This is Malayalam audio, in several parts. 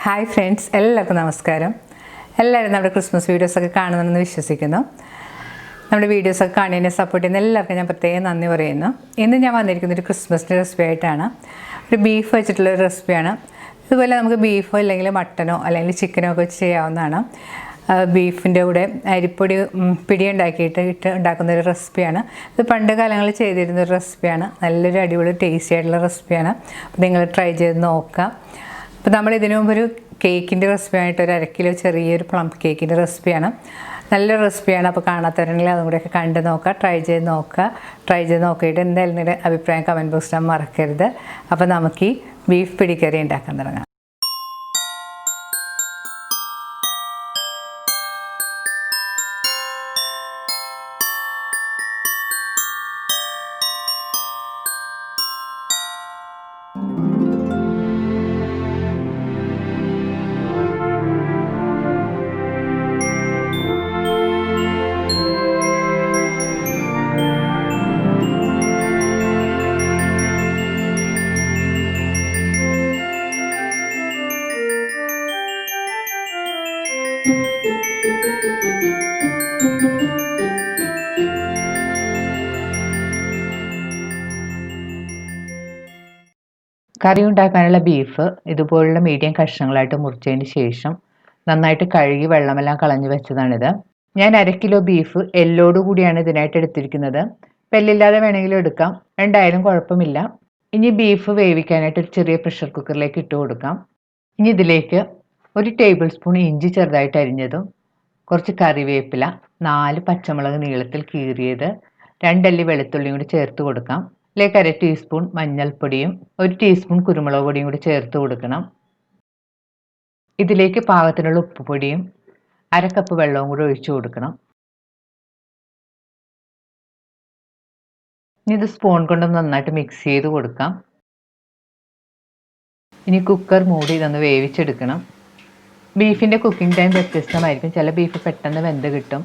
ഹായ് ഫ്രണ്ട്സ്, എല്ലാവർക്കും നമസ്കാരം. എല്ലാവരും നമ്മുടെ ക്രിസ്മസ് വീഡിയോസൊക്കെ കാണുന്നുണ്ടെന്ന് വിശ്വസിക്കുന്നു. നമ്മുടെ വീഡിയോസൊക്കെ കാണുന്നതിനെ സപ്പോർട്ട് ചെയ്യുന്ന എല്ലാവർക്കും ഞാൻ പ്രത്യേകം നന്ദി പറയുന്നു. ഇന്ന് ഞാൻ വന്നിരിക്കുന്നത് ഒരു ക്രിസ്മസിൻ്റെ റെസിപ്പി ആയിട്ടാണ്. ഒരു ബീഫ് വെച്ചിട്ടുള്ളൊരു റെസിപ്പിയാണ്. ഇതുപോലെ നമുക്ക് ബീഫോ അല്ലെങ്കിൽ മട്ടനോ അല്ലെങ്കിൽ ചിക്കനോ ഒക്കെ വെച്ച് ചെയ്യാവുന്നതാണ്. ബീഫിൻ്റെ കൂടെ അരിപ്പൊടി പിടി ഉണ്ടാക്കിയിട്ട് ഉണ്ടാക്കുന്ന ഒരു റെസിപ്പിയാണ്. ഇത് പണ്ട് കാലങ്ങളിൽ ചെയ്തിരുന്ന ഒരു റെസിപ്പിയാണ്. നല്ലൊരു അടിപൊളി ടേസ്റ്റി ആയിട്ടുള്ള റെസിപ്പിയാണ്. അപ്പോൾ നിങ്ങൾ ട്രൈ ചെയ്ത് നോക്കുക. അപ്പോൾ നമ്മൾ ഇതിനു മുമ്പ് ഒരു കേക്കിൻ്റെ റെസിപ്പി ആയിട്ട് ഒരു 1/2 കിലോ ചെറിയൊരു പ്ലം കേക്കിൻ്റെ റെസിപ്പിയാണ്. നല്ലൊരു റെസിപ്പിയാണ്. അപ്പോൾ കാണാത്തവരുണ്ടെങ്കിൽ അതും കൂടെയൊക്കെ കണ്ട് നോക്കുക, ട്രൈ ചെയ്ത് നോക്കിയിട്ട് എന്തായാലും നിങ്ങളുടെ അഭിപ്രായം കമൻറ്റ് ബോക്സിൽ മറക്കരുത്. അപ്പോൾ നമുക്ക് ഈ ബീഫ് പിടിക്കറി ഉണ്ടാക്കാൻ തുടങ്ങാം. കറി ഉണ്ടാക്കാനുള്ള ബീഫ് ഇതുപോലുള്ള മീഡിയം കഷ്ണങ്ങളായിട്ട് മുറിച്ചതിന് ശേഷം നന്നായിട്ട് കഴുകി വെള്ളമെല്ലാം കളഞ്ഞു വെച്ചതാണിത്. ഞാൻ 1/2 കിലോ ബീഫ് എല്ലോട് കൂടിയാണ് ഇതിനായിട്ട് എടുത്തിരിക്കുന്നത്. പെല്ലില്ലാതെ വേണമെങ്കിലും എടുക്കാം, എന്തായാലും കുഴപ്പമില്ല. ഇനി ബീഫ് വേവിക്കാനായിട്ട് ഒരു ചെറിയ പ്രഷർ കുക്കറിലേക്ക് ഇട്ട് കൊടുക്കാം. ഇനി ഇതിലേക്ക് 1 ടേബിൾ സ്പൂൺ ഇഞ്ചി ചെറുതായിട്ട് അരിഞ്ഞതും, കുറച്ച് കറിവേപ്പില, 4 പച്ചമുളക് നീളത്തിൽ കീറിയത്, 2 അല്ലി വെളുത്തുള്ളിയും കൂടി ചേർത്ത് കൊടുക്കാം. ഇതിലേക്ക് 1/2 ടീസ്പൂൺ മഞ്ഞൾപ്പൊടിയും 1 ടീസ്പൂൺ കുരുമുളക് പൊടിയും കൂടി ചേർത്ത് കൊടുക്കണം. ഇതിലേക്ക് പാകത്തിനുള്ള ഉപ്പുപൊടിയും 1/2 കപ്പ് വെള്ളവും കൂടി ഒഴിച്ചു കൊടുക്കണം. ഇനി ഇത് സ്പൂൺ കൊണ്ട് നന്നായിട്ട് മിക്സ് ചെയ്ത് കൊടുക്കാം. ഇനി കുക്കർ മൂടി ഇതൊന്ന് വേവിച്ചെടുക്കണം. ബീഫിൻ്റെ കുക്കിംഗ് ടൈം വ്യത്യസ്തമായിരിക്കും. ചില ബീഫ് പെട്ടെന്ന് വെന്ത് കിട്ടും.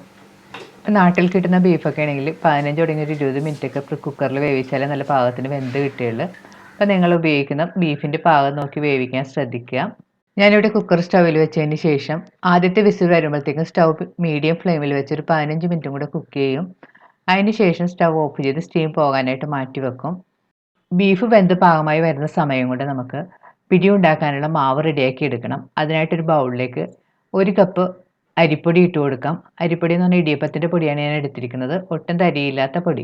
നാട്ടിൽ കിട്ടുന്ന ബീഫൊക്കെ ആണെങ്കിൽ 15 തുടങ്ങി ഒരു 20 മിനിറ്റൊക്കെ കുക്കറിൽ വേവിച്ചാലേ നല്ല പാകത്തിന് വെന്ത് കിട്ടുകയുള്ളൂ. അപ്പോൾ നിങ്ങൾ ഉപയോഗിക്കുന്ന ബീഫിൻ്റെ പാകം നോക്കി വേവിക്കാൻ ശ്രദ്ധിക്കുക. ഞാനിവിടെ കുക്കർ സ്റ്റൗവിൽ വെച്ചതിന് ശേഷം ആദ്യത്തെ വിസിൽ വരുമ്പോഴത്തേക്കും സ്റ്റൗ മീഡിയം ഫ്ലെയിമിൽ വെച്ച് ഒരു 15 മിനിറ്റും കൂടെ കുക്ക് ചെയ്യും. അതിന് ശേഷം സ്റ്റൗ ഓഫ് ചെയ്ത് സ്റ്റീം പോകാനായിട്ട് മാറ്റി വെക്കും. ബീഫ് വെന്ത് പാകമായി വരുന്ന സമയം കൊണ്ട് നമുക്ക് പിടി ഉണ്ടാക്കാനുള്ള മാവ് റെഡിയാക്കി എടുക്കണം. അതിനായിട്ടൊരു ബൗളിലേക്ക് 1 കപ്പ് അരിപ്പൊടി ഇട്ട് കൊടുക്കാം. അരിപ്പൊടി എന്ന് പറഞ്ഞാൽ ഇടിയപ്പത്തിൻ്റെ പൊടിയാണ് ഞാൻ എടുത്തിരിക്കുന്നത്, ഒട്ടും തരിയില്ലാത്ത പൊടി.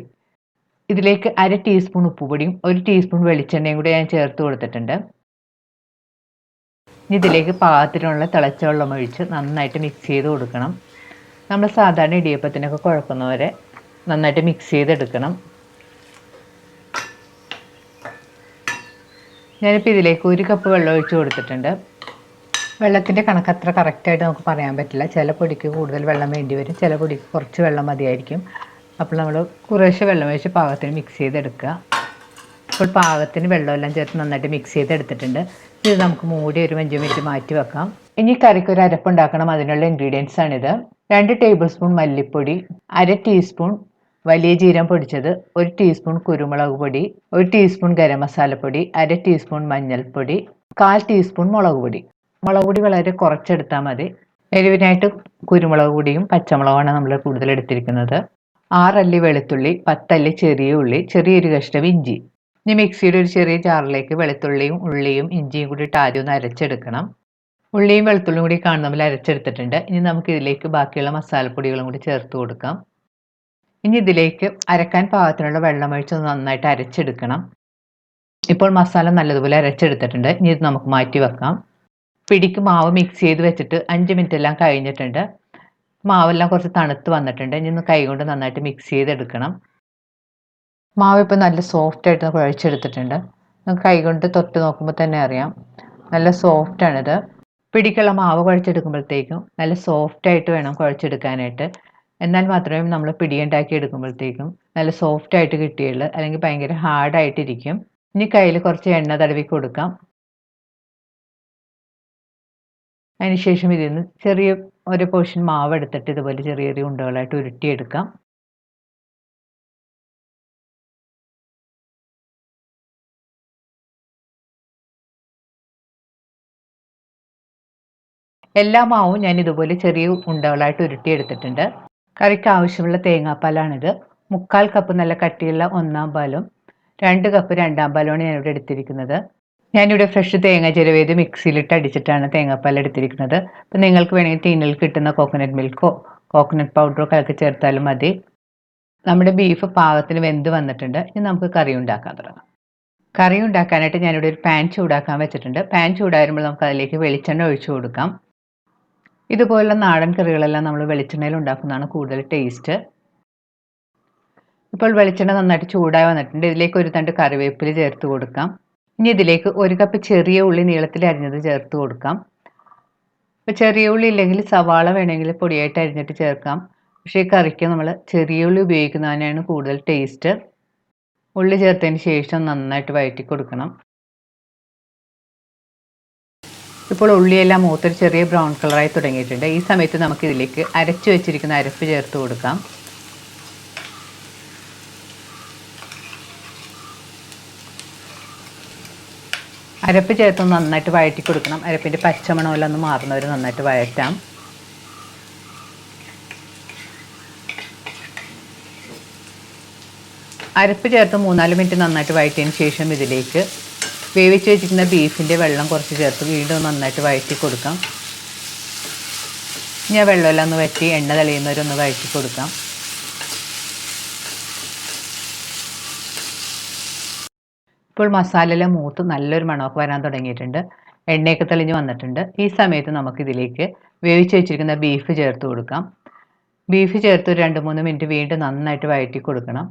ഇതിലേക്ക് 1/2 ടീസ്പൂൺ ഉപ്പുപൊടിയും 1 ടീസ്പൂൺ വെളിച്ചെണ്ണയും കൂടി ഞാൻ ചേർത്ത് കൊടുത്തിട്ടുണ്ട്. ഇതിലേക്ക് പാകത്തിനുള്ള തിളച്ച വെള്ളം ഒഴിച്ച് നന്നായിട്ട് മിക്സ് ചെയ്ത് കൊടുക്കണം. നമ്മൾ സാധാരണ ഇടിയപ്പത്തിനൊക്കെ കുഴക്കുന്നവരെ നന്നായിട്ട് മിക്സ് ചെയ്തെടുക്കണം. ഞാനിപ്പോൾ ഇതിലേക്ക് 1 കപ്പ് വെള്ളം ഒഴിച്ച് കൊടുത്തിട്ടുണ്ട്. വെള്ളത്തിൻ്റെ കണക്ക് അത്ര കറക്റ്റായിട്ട് നമുക്ക് പറയാൻ പറ്റില്ല. ചില പൊടിക്ക് കൂടുതൽ വെള്ളം വേണ്ടി വരും, ചില പൊടിക്ക് കുറച്ച് വെള്ളം മതിയായിരിക്കും. അപ്പോൾ നമ്മൾ കുറേശ്ശെ വെള്ളം ഒഴിച്ച് പാകത്തിന് മിക്സ് ചെയ്തെടുക്കുക. ഇപ്പോൾ പാകത്തിന് വെള്ളമെല്ലാം ചേർത്ത് നന്നായിട്ട് മിക്സ് ചെയ്തെടുത്തിട്ടുണ്ട്. ഇത് നമുക്ക് മൂടി ഒരു 5 മിനിറ്റ് മാറ്റി വെക്കാം. ഇനി കറിക്ക് ഒരു അരപ്പുണ്ടാക്കണം. അതിനുള്ള ഇൻഗ്രീഡിയൻസ് ആണിത്. 2 ടേബിൾ സ്പൂൺ മല്ലിപ്പൊടി, 1/2 ടീസ്പൂൺ വലിയ ജീരകം പൊടിച്ചത്, 1 ടീസ്പൂൺ കുരുമുളക് പൊടി, 1 ടീസ്പൂൺ ഗരം മസാലപ്പൊടി, 1/2 ടീസ്പൂൺ മഞ്ഞൾപ്പൊടി, 1/4 ടീസ്പൂൺ മുളക് പൊടി. മുളക് പൊടി വളരെ കുറച്ചെടുത്താൽ മതി. എരിവിനായിട്ട് കുരുമുളക് പൊടിയും പച്ചമുളകുമാണ് നമ്മൾ കൂടുതൽ എടുത്തിരിക്കുന്നത്. 6 അല്ലി വെളുത്തുള്ളി, 10 അല്ലി ചെറിയ ഉള്ളി, ചെറിയൊരു കഷ്ണം ഇഞ്ചി. ഇനി മിക്സിയുടെ ഒരു ചെറിയ ജാറിലേക്ക് വെളുത്തുള്ളിയും ഉള്ളിയും ഇഞ്ചിയും കൂടി ഇട്ട് ആദ്യം ഒന്ന് അരച്ചെടുക്കണം. ഉള്ളിയും വെളുത്തുള്ളിയും കൂടി നമ്മൾ അരച്ചെടുത്തിട്ടുണ്ട്. ഇനി നമുക്ക് ഇതിലേക്ക് ബാക്കിയുള്ള മസാലപ്പൊടികളും കൂടി ചേർത്ത് കൊടുക്കാം. ഇനി ഇതിലേക്ക് അരക്കാൻ പാകത്തിനുള്ള വെള്ളം ഒഴിച്ച് നന്നായിട്ട് അരച്ചെടുക്കണം. ഇപ്പോൾ മസാല നല്ലതുപോലെ അരച്ചെടുത്തിട്ടുണ്ട്. ഇനി ഇത് നമുക്ക് മാറ്റി വെക്കാം. പിടിക്ക് മാവ് മിക്സ് ചെയ്ത് വെച്ചിട്ട് 5 മിനിറ്റ് എല്ലാം കഴിഞ്ഞിട്ടുണ്ട്. മാവെല്ലാം കുറച്ച് തണുത്ത് വന്നിട്ടുണ്ട്. ഇനി ഒന്ന് കൈകൊണ്ട് നന്നായിട്ട് മിക്സ് ചെയ്തെടുക്കണം. മാവ് ഇപ്പോൾ നല്ല സോഫ്റ്റായിട്ട് കുഴച്ചെടുത്തിട്ടുണ്ട്. നമുക്ക് കൈകൊണ്ട് തൊട്ട് നോക്കുമ്പോൾ തന്നെ അറിയാം, നല്ല സോഫ്റ്റാണിത്. പിടിക്കുള്ള മാവ് കുഴച്ചെടുക്കുമ്പോഴത്തേക്കും നല്ല സോഫ്റ്റായിട്ട് വേണം കുഴച്ചെടുക്കാനായിട്ട്. എന്നാൽ മാത്രമേ നമ്മൾ പിടി ഉണ്ടാക്കി എടുക്കുമ്പോഴത്തേക്കും നല്ല സോഫ്റ്റായിട്ട് കിട്ടുകയുള്ളൂ, അല്ലെങ്കിൽ ഭയങ്കര ഹാർഡായിട്ടിരിക്കും. ഇനി കയ്യിൽ കുറച്ച് എണ്ണ തടവി കൊടുക്കാം. അതിനുശേഷം ഇതിൽ നിന്ന് ചെറിയ ഒരു പോർഷൻ മാവ് എടുത്തിട്ട് ഇതുപോലെ ചെറിയ ചെറിയ ഉണ്ടകളായിട്ട് ഉരുട്ടിയെടുക്കാം. എല്ലാ മാവും ഞാൻ ഇതുപോലെ ചെറിയ ഉണ്ടകളായിട്ട് ഉരുട്ടിയെടുത്തിട്ടുണ്ട്. കറിക്ക് ആവശ്യമുള്ള തേങ്ങാപ്പാലാണിത്. 3/4 കപ്പ് നല്ല കട്ടിയുള്ള 1-ാം പാലും 2 കപ്പ് 2-ാം പാലുമാണ് ഞാനിവിടെ എടുത്തിരിക്കുന്നത്. ഞാനിവിടെ ഫ്രഷ് തേങ്ങ ചിരവിയത് മിക്സിയിലിട്ട് അടിച്ചിട്ടാണ് തേങ്ങാപ്പാൽ എടുത്തിരിക്കുന്നത്. അപ്പം നിങ്ങൾക്ക് വേണമെങ്കിൽ ടീനിൽ കിട്ടുന്ന കോക്കനട്ട് മിൽക്കോ കോക്കനട്ട് പൗഡറോ കലക്കി ചേർത്താലും മതി. നമ്മുടെ ബീഫ് പാകത്തിന് വെന്ത് വന്നിട്ടുണ്ട്. ഇനി നമുക്ക് കറി ഉണ്ടാക്കാൻ തുടങ്ങാം. കറി ഉണ്ടാക്കാനായിട്ട് ഞാനിവിടെ ഒരു പാൻ ചൂടാക്കാൻ വെച്ചിട്ടുണ്ട്. പാൻ ചൂടാകുമ്പോൾ നമുക്ക് അതിലേക്ക് വെളിച്ചെണ്ണ ഒഴിച്ചു കൊടുക്കാം. ഇതുപോലുള്ള നാടൻ കറികളെല്ലാം നമ്മൾ വെളിച്ചെണ്ണയിൽ ഉണ്ടാക്കുന്നതാണ് കൂടുതൽ ടേസ്റ്റ്. ഇപ്പോൾ വെളിച്ചെണ്ണ നന്നായിട്ട് ചൂടായി വന്നിട്ടുണ്ട്. ഇതിലേക്ക് ഒരു തണ്ട് കറിവേപ്പില ചേർത്ത് കൊടുക്കാം. ഇനി ഇതിലേക്ക് 1 കപ്പ് ചെറിയ ഉള്ളി നീളത്തിൽ അരിഞ്ഞത് ചേർത്ത് കൊടുക്കാം. ഇപ്പോൾ ചെറിയ ഉള്ളി ഇല്ലെങ്കിൽ സവാള വേണമെങ്കിൽ പൊടിയായിട്ട് അരിഞ്ഞിട്ട് ചേർക്കാം. പക്ഷേ ഈ കറിക്ക് നമ്മൾ ചെറിയ ഉള്ളി ഉപയോഗിക്കുന്നതിനാണ് കൂടുതൽ ടേസ്റ്റ്. ഉള്ളി ചേർത്തതിന് ശേഷം നന്നായിട്ട് വഴറ്റി കൊടുക്കണം. ഇപ്പോൾ ഉള്ളിയെല്ലാം മൂത്തൊരു ചെറിയ ബ്രൗൺ കളറായി തുടങ്ങിയിട്ടുണ്ട്. ഈ സമയത്ത് നമുക്ക് ഇതിലേക്ക് അരച്ചു വെച്ചിരിക്കുന്ന അരപ്പ് ചേർത്ത് കൊടുക്കാം. അരപ്പ് ചേർത്ത് നന്നായിട്ട് വഴറ്റി കൊടുക്കണം. അരപ്പിൻ്റെ പച്ചമണമെല്ലാം ഒന്ന് മാറുന്നവർ നന്നായിട്ട് വഴറ്റാം. അരപ്പ് ചേർത്ത് 3-4 മിനിറ്റ് നന്നായിട്ട് വഴറ്റിയതിന് ശേഷം ഇതിലേക്ക് വേവിച്ച് വെച്ചിരിക്കുന്ന ബീഫിൻ്റെ വെള്ളം കുറച്ച് ചേർത്ത് വീണ്ടും നന്നായിട്ട് വഴറ്റി കൊടുക്കാം. ഇനി ആ വെള്ളമെല്ലാം ഒന്ന് വറ്റി എണ്ണ തെളിയുന്നവരൊന്ന് വഴറ്റി കൊടുക്കാം. ഇപ്പോൾ മസാലയെല്ലാം മൂത്ത് നല്ലൊരു മണമൊക്കെ വരാൻ തുടങ്ങിയിട്ടുണ്ട്. എണ്ണയൊക്കെ തെളിഞ്ഞ് വന്നിട്ടുണ്ട്. ഈ സമയത്ത് നമുക്കിതിലേക്ക് വേവിച്ച് വെച്ചിരിക്കുന്ന ബീഫ് ചേർത്ത് കൊടുക്കാം. ബീഫ് ചേർത്ത് ഒരു 2-3 മിനിറ്റ് വീണ്ടും നന്നായിട്ട് വഴറ്റി കൊടുക്കണം.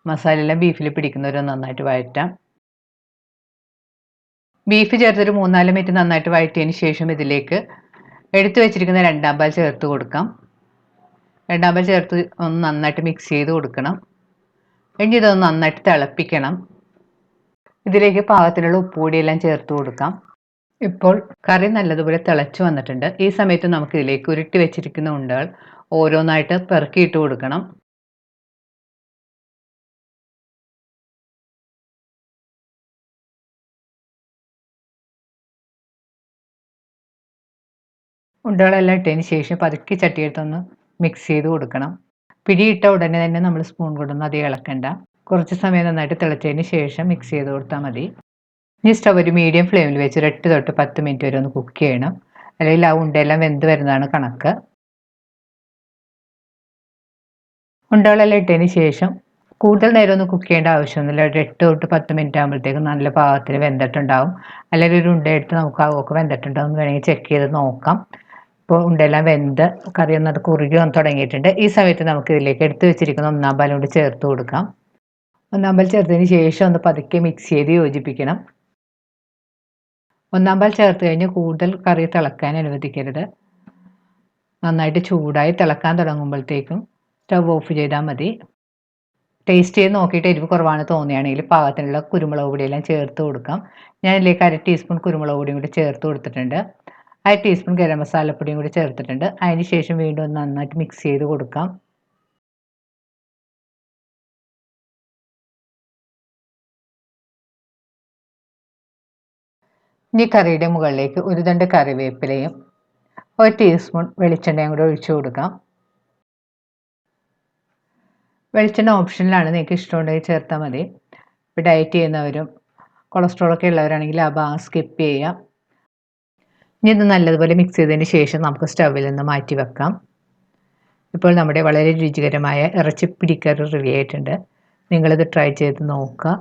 മസാലയെല്ലാം ബീഫിൽ പിടിക്കുന്നവരെ നന്നായിട്ട് വഴറ്റാം. ബീഫ് ചേർത്തൊരു 3-4 മിനിറ്റ് നന്നായിട്ട് വഴറ്റിയതിന് ശേഷം ഇതിലേക്ക് എടുത്തു വെച്ചിരിക്കുന്ന 2-ാം പാൽ ചേർത്ത് കൊടുക്കാം. 2-ാം പാൽ ചേർത്ത് ഒന്ന് നന്നായിട്ട് മിക്സ് ചെയ്ത് കൊടുക്കണം. ഇനി ഇതൊന്ന് നന്നായിട്ട് തിളപ്പിക്കണം. ഇതിലേക്ക് പാകത്തിനുള്ള ഉപ്പുപൊടിയെല്ലാം ചേർത്ത് കൊടുക്കാം. ഇപ്പോൾ കറി നല്ലതുപോലെ തിളച്ചു വന്നിട്ടുണ്ട്. ഈ സമയത്ത് നമുക്ക് ഇതിലേക്ക് ഉരുട്ടി വെച്ചിരിക്കുന്ന ഉണ്ടകൾ ഓരോന്നായിട്ട് പെറുക്കിയിട്ട് കൊടുക്കണം. ഉണ്ടകളെല്ലാം ഇട്ടതിന് ശേഷം പതുക്കെ ചട്ടിയെടുത്തൊന്ന് മിക്സ് ചെയ്ത് കൊടുക്കണം. പിടിയിട്ട ഉടനെ തന്നെ നമ്മൾ സ്പൂൺ കൊണ്ടൊന്നും അധികം ഇളക്കണ്ട. കുറച്ച് സമയം നന്നായിട്ട് തിളച്ചതിന് ശേഷം മിക്സ് ചെയ്ത് കൊടുത്താൽ മതി. ഇനി സ്റ്റവ് ഒരു മീഡിയം ഫ്ലെയിമിൽ വെച്ച് 8 തൊട്ട് 10 മിനിറ്റ് വരെ ഒന്ന് കുക്ക് ചെയ്യണം. അല്ലെങ്കിൽ ആ ഉണ്ടയെല്ലാം വെന്ത് വരുന്നതാണ് കണക്ക്. ഉണ്ടകളെല്ലാം ഇട്ടതിന് ശേഷം കൂടുതൽ നേരം ഒന്ന് കുക്ക് ചെയ്യേണ്ട ആവശ്യമൊന്നുമില്ല. ഒരു 8 തൊട്ട് 10 മിനിറ്റ് ആകുമ്പോഴത്തേക്കും നല്ല പാകത്തിന് വെന്തിട്ടുണ്ടാവും. അല്ലെങ്കിൽ ഒരു ഉണ്ട എടുത്ത് നമുക്ക് ആവൊക്കെ വെന്തിട്ടുണ്ടാവും എന്ന് വേണമെങ്കിൽ ചെക്ക് ചെയ്ത് നോക്കാം. ഇപ്പോൾ ഉണ്ടെല്ലാം വെന്ത് കറി ഒന്നത് കുറുകി വന്ന് തുടങ്ങിയിട്ടുണ്ട്. ഈ സമയത്ത് നമുക്ക് ഇതിലേക്ക് എടുത്ത് വെച്ചിരിക്കുന്ന 1-ാം പാൽ കൊണ്ട് ചേർത്ത് കൊടുക്കാം. 1-ാം പാൽ ചേർത്തതിന് ശേഷം ഒന്ന് പതുക്കെ മിക്സ് ചെയ്ത് യോജിപ്പിക്കണം. 1-ാം പാൽ ചേർത്ത് കഴിഞ്ഞ് കൂടുതൽ കറി തിളക്കാൻ അനുവദിക്കരുത്. നന്നായിട്ട് ചൂടായി തിളക്കാൻ തുടങ്ങുമ്പോഴത്തേക്കും സ്റ്റവ് ഓഫ് ചെയ്താൽ മതി. ടേസ്റ്റ് ചെയ്ത് നോക്കിയിട്ട് എരിവ് കുറവാണ് തോന്നുകയാണെങ്കിൽ പാകത്തിനുള്ള കുരുമുളക് പൊടിയെല്ലാം ചേർത്ത് കൊടുക്കാം. ഞാൻ ഇതിലേക്ക് 1/2 ടീസ്പൂൺ കുരുമുളക് പൊടിയും കൂടി ചേർത്ത് കൊടുത്തിട്ടുണ്ട്. 1/2 ടീസ്പൂൺ ഗരം മസാലപ്പൊടിയും കൂടി ചേർത്തിട്ടുണ്ട്. അതിന് ശേഷം വീണ്ടും ഒന്ന് നന്നായിട്ട് മിക്സ് ചെയ്ത് കൊടുക്കാം. ഇനി കറിയുടെ മുകളിലേക്ക് ഒരു തണ്ട് കറിവേപ്പിലയും 1 ടീസ്പൂൺ വെളിച്ചെണ്ണയും കൂടി ഒഴിച്ചു കൊടുക്കാം. വെളിച്ചെണ്ണ ഓപ്ഷനിലാണ്, നിങ്ങൾക്ക് ഇഷ്ടമുണ്ടെങ്കിൽ ചേർത്താൽ മതി. ഇപ്പോൾ ഡയറ്റ് ചെയ്യുന്നവരും കൊളസ്ട്രോളൊക്കെ ഉള്ളവരാണെങ്കിൽ ആ ഭാഗം സ്കിപ്പ് ചെയ്യാം. ഇനി ഇത് നല്ലതുപോലെ മിക്സ് ചെയ്തതിന് ശേഷം നമുക്ക് സ്റ്റൗവിൽ നിന്ന് മാറ്റി വെക്കാം. ഇപ്പോൾ നമ്മുടെ വളരെ രുചികരമായ ഇറച്ചിപ്പിടി കറി റെഡി ആയിട്ടുണ്ട്. നിങ്ങളിത് ട്രൈ ചെയ്ത് നോക്കുക.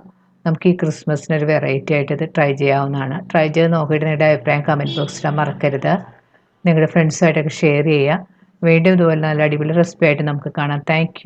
നമുക്ക് ഈ ക്രിസ്മസിനൊരു വെറൈറ്റി ആയിട്ട് ഇത് ട്രൈ ചെയ്യാവുന്നതാണ്. ട്രൈ ചെയ്ത് നോക്കിയിട്ട് നിങ്ങളുടെ അഭിപ്രായം കമൻറ്റ് ബോക്സിൽ ഇടാൻ മറക്കരുത്. നിങ്ങളുടെ ഫ്രണ്ട്സുമായിട്ടൊക്കെ ഷെയർ ചെയ്യുക. വീണ്ടും ഇതുപോലെ നല്ല അടിപൊളി റെസിപ്പി ആയിട്ട് നമുക്ക് കാണാം. താങ്ക്